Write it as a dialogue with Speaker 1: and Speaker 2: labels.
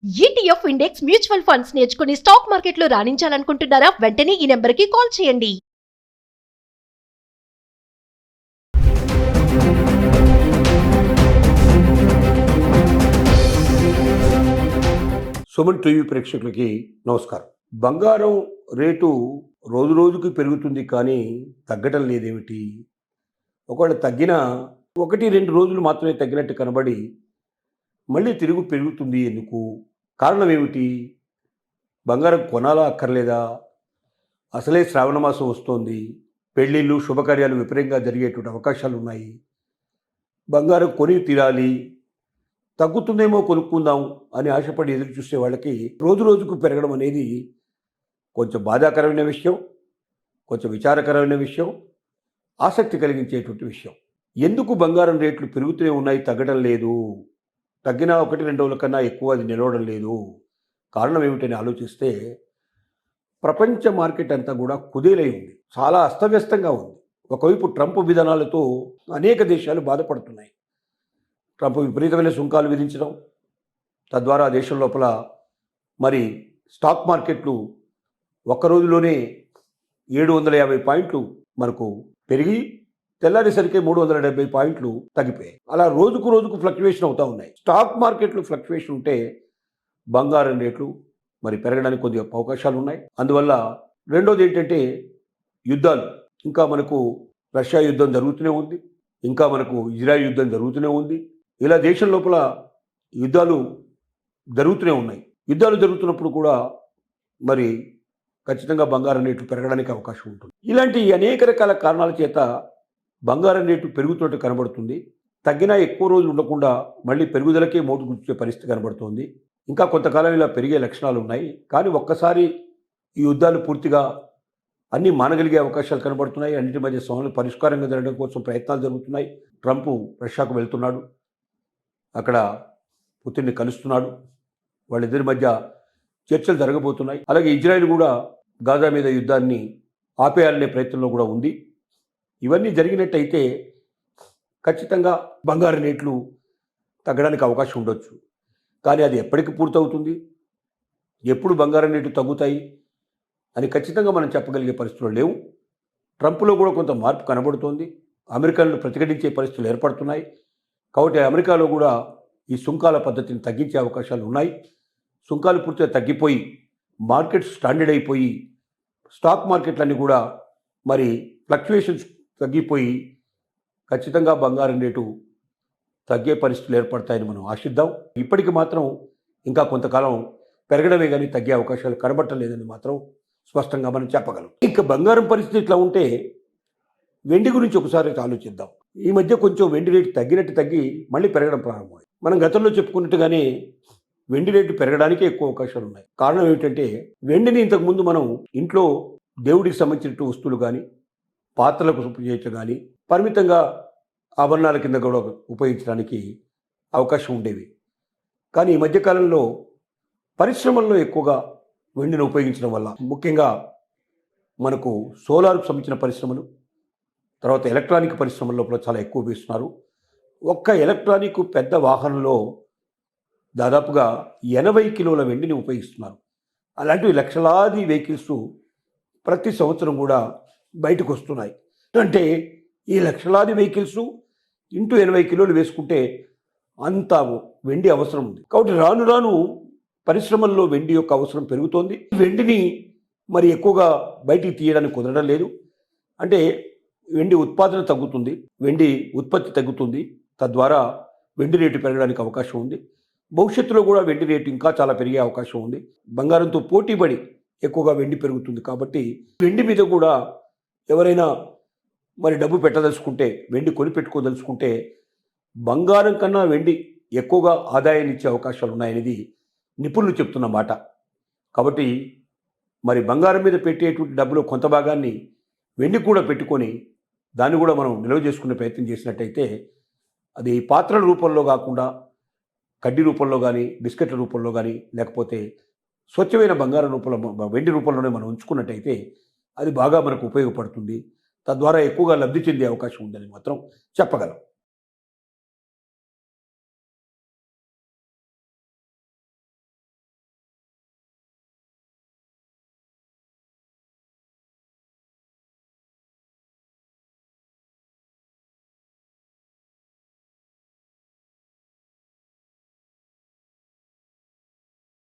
Speaker 1: ETF index mutual funds నేర్చుకుని stock మార్కెట్లో రాణించాలనుకుంటున్నారా? వెంటనే ఈ నెంబర్కి కాల్ చేయండి.
Speaker 2: సుమన్ టీవీ ప్రేక్షకులకి నమస్కారం. బంగారం రేటు రోజు రోజుకి పెరుగుతుంది, కానీ తగ్గటం లేదేమిటి? ఒకవేళ తగ్గినా 1-2 రోజులు మాత్రమే తగ్గినట్టు కనబడి మళ్ళీ తిరుగు పెరుగుతుంది. ఎందుకు? కారణం ఏమిటి? బంగారం కొనాలా అక్కర్లేదా? అసలే శ్రావణ మాసం వస్తోంది. పెళ్ళిళ్ళు, శుభకార్యాలు విపరీతంగా జరిగేటువంటి అవకాశాలు ఉన్నాయి. బంగారం కొని తీరాలి, తగ్గుతుందేమో కొనుక్కుందాం అని ఆశపడి ఎదురు చూసే వాళ్ళకి రోజు రోజుకు పెరగడం అనేది కొంచెం బాధాకరమైన విషయం, కొంచెం విచారకరమైన విషయం, ఆసక్తి కలిగించేటువంటి విషయం. ఎందుకు బంగారం రేట్లు పెరుగుతూనే ఉన్నాయి, తగ్గడం లేదు? తగ్గిన 1-2 రోజుల కన్నా ఎక్కువ అది నిలవడం లేదు. కారణం ఏమిటని ఆలోచిస్తే ప్రపంచ మార్కెట్ అంతా కూడా కుదేలై ఉంది, చాలా అస్తవ్యస్తంగా ఉంది. ఒకవైపు ట్రంప్ విధానాలతో అనేక దేశాలు బాధపడుతున్నాయి. ట్రంప్ విపరీతమైన సుంకాలు విధించడం, తద్వారా దేశం లోపల మరి స్టాక్ మార్కెట్లు ఒక్క రోజులోనే 750 పాయింట్లు మనకు పెరిగి తెల్లారేసరికి 370 పాయింట్లు తగ్గిపోయాయి. అలా రోజుకు రోజుకు ఫ్లక్చువేషన్ అవుతూ ఉన్నాయి. స్టాక్ మార్కెట్లు ఫ్లక్చువేషన్ ఉంటే బంగారం రేట్లు మరి పెరగడానికి కొద్దిగా అవకాశాలు ఉన్నాయి. అందువల్ల రెండోది ఏంటంటే యుద్ధాలు. ఇంకా మనకు రష్యా యుద్ధం జరుగుతూనే ఉంది, ఇంకా మనకు ఇజ్రాయెల్ యుద్ధం జరుగుతూనే ఉంది. ఇలా దేశం లోపల యుద్ధాలు జరుగుతూనే ఉన్నాయి. యుద్ధాలు జరుగుతున్నప్పుడు కూడా మరి ఖచ్చితంగా బంగారం రేట్లు పెరగడానికి అవకాశం ఉంటుంది. ఇలాంటి అనేక రకాల కారణాల చేత బంగారం రేటు పెరుగుతున్నట్టు కనబడుతుంది. తగ్గినా ఎక్కువ రోజులు ఉండకుండా మళ్ళీ పెరుగుదలకే మోటు గుర్చే పరిస్థితి కనబడుతోంది. ఇంకా కొంతకాలం ఇలా పెరిగే లక్షణాలు ఉన్నాయి. కానీ ఒక్కసారి ఈ యుద్ధాలు పూర్తిగా అన్నీ మానగలిగే అవకాశాలు కనబడుతున్నాయి. అన్నిటి మధ్య సమస్యలు పరిష్కారంగా జరగడం కోసం ప్రయత్నాలు జరుగుతున్నాయి. ట్రంప్ రష్యాకు వెళ్తున్నాడు, అక్కడ పుతిన్ని కలుస్తున్నాడు, వాళ్ళిద్దరి మధ్య చర్చలు జరగబోతున్నాయి. అలాగే ఇజ్రాయెల్ కూడా గాజా మీద యుద్ధాన్ని ఆపేయాలనే ప్రయత్నంలో కూడా ఉంది. ఇవన్నీ జరిగినట్టయితే ఖచ్చితంగా బంగారం రేట్లు తగ్గడానికి అవకాశం ఉండొచ్చు. కానీ అది ఎప్పటికి పూర్తవుతుంది, ఎప్పుడు బంగారం రేట్లు తగ్గుతాయి అని ఖచ్చితంగా మనం చెప్పగలిగే పరిస్థితులు లేవు. ట్రంప్లో కూడా కొంత మార్పు కనబడుతోంది. అమెరికాను ప్రతిఘటించే పరిస్థితులు ఏర్పడుతున్నాయి. కాబట్టి అమెరికాలో కూడా ఈ సుంకాల పద్ధతిని తగ్గించే అవకాశాలు ఉన్నాయి. సుంకాలు పూర్తిగా తగ్గిపోయి మార్కెట్స్ స్టాండర్డ్ అయిపోయి స్టాక్ మార్కెట్లన్నీ కూడా మరి ఫ్లక్చువేషన్స్ తగ్గిపోయి ఖచ్చితంగా బంగారం రేటు తగ్గే పరిస్థితులు ఏర్పడతాయని మనం ఆశిద్దాం. ఇప్పటికి మాత్రం ఇంకా కొంతకాలం పెరగడమే కానీ తగ్గే అవకాశాలు కనబట్టలేదని మాత్రం స్పష్టంగా మనం చెప్పగలం. ఇంకా బంగారం పరిస్థితి ఇట్లా ఉంటే వెండి గురించి ఒకసారి ఆలోచిద్దాం. ఈ మధ్య కొంచెం వెండి రేటు తగ్గి మళ్ళీ పెరగడం ప్రారంభమైంది. మనం గతంలో చెప్పుకున్నట్టుగానే వెండి రేటు పెరగడానికే ఎక్కువ అవకాశాలు ఉన్నాయి. కారణం ఏమిటంటే వెండిని ఇంతకుముందు మనం ఇంట్లో దేవుడికి సంబంధించిన వస్తువులు కానీ, పాత్రలకు ఉపయోగించడం కానీ, పరిమితంగా ఆభరణాల కింద కూడా ఉపయోగించడానికి అవకాశం ఉండేవి. కానీ ఈ మధ్యకాలంలో పరిశ్రమల్లో ఎక్కువగా వెండిని ఉపయోగించడం వల్ల, ముఖ్యంగా మనకు సోలార్కు సంబంధించిన పరిశ్రమలు, తర్వాత ఎలక్ట్రానిక్ పరిశ్రమల లోపల చాలా ఎక్కువ వేస్తున్నారు. ఒక్క ఎలక్ట్రానిక్ పెద్ద వాహనంలో దాదాపుగా 80 కిలోల వెండిని ఉపయోగిస్తున్నారు. అలాంటివి లక్షలాది వెహికల్స్ ప్రతి సంవత్సరం కూడా బయటకు వస్తున్నాయి. అంటే ఈ లక్షలాది వెహికల్స్ ఇంటూ 80 కిలోలు వేసుకుంటే అంత వెండి అవసరం ఉంది. కాబట్టి రాను రాను పరిశ్రమల్లో వెండి యొక్క అవసరం పెరుగుతోంది. వెండిని మరి ఎక్కువగా బయటికి తీయడానికి కుదరడం లేదు. అంటే వెండి ఉత్పాదన తగ్గుతుంది, వెండి ఉత్పత్తి తగ్గుతుంది. తద్వారా వెండి రేటు పెరగడానికి అవకాశం ఉంది. భవిష్యత్తులో కూడా వెండి రేటు ఇంకా చాలా పెరిగే అవకాశం ఉంది. బంగారంతో పోటీపడి ఎక్కువగా వెండి పెరుగుతుంది. కాబట్టి వెండి మీద కూడా ఎవరైనా మరి డబ్బు పెట్టదలుచుకుంటే, వెండి కొనిపెట్టుకోదలుచుకుంటే బంగారం కన్నా వెండి ఎక్కువగా ఆదాయాన్ని ఇచ్చే అవకాశాలు ఉన్నాయనేది నిపుణులు చెప్తున్న మాట. కాబట్టి మరి బంగారం మీద పెట్టేటువంటి డబ్బులో కొంత భాగాన్ని వెండి కూడా పెట్టుకొని దాన్ని కూడా మనం నిల్వ చేసుకునే ప్రయత్నం చేసినట్టయితే అది పాత్రల రూపంలో కాకుండా కడ్డీ రూపంలో కానీ, బిస్కెట్ల రూపంలో కానీ, లేకపోతే స్వచ్ఛమైన బంగారం రూపంలో, వెండి రూపంలోనే మనం ఉంచుకున్నట్టయితే అది బాగా మనకు ఉపయోగపడుతుంది. తద్వారా ఎక్కువగా లబ్ధి చెందే అవకాశం ఉందని మాత్రం చెప్పగలం.